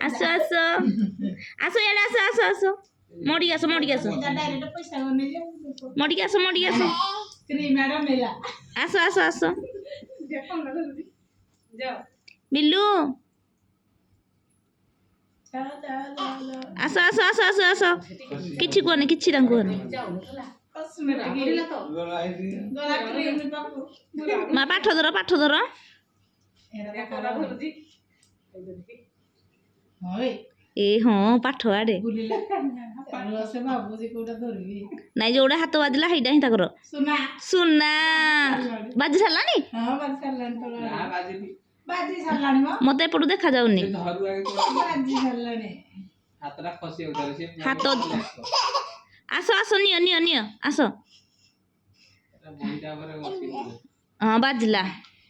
আস আস আস এড়ে আস আস আস মোড়িকে আস মোড়িকে আস মোড়িকে আস মোড়িকে আস আস আস আস বিল্লু আস আস আস আস আস କିଛି କୁହନି କିଛି ତାଙ୍କୁ କୁହନି ମା ପାଠ ଧର ଏ ହଁ ପାଠ ଆଡେ ନାଇଁ ଯୋଉଟା ହାତ ବାଜିଲା ସେଇଟା ହିଁ ତାଙ୍କର ସୁନା ବାଜି ସାରିଲାଣି ମତେ ଏପଟୁ ଦେଖା ଯାଉନି ହାତ ଆସ ଆସ ନିଅ ନିଅ ନିଅ ଆସ ହଁ ବାଜିଲା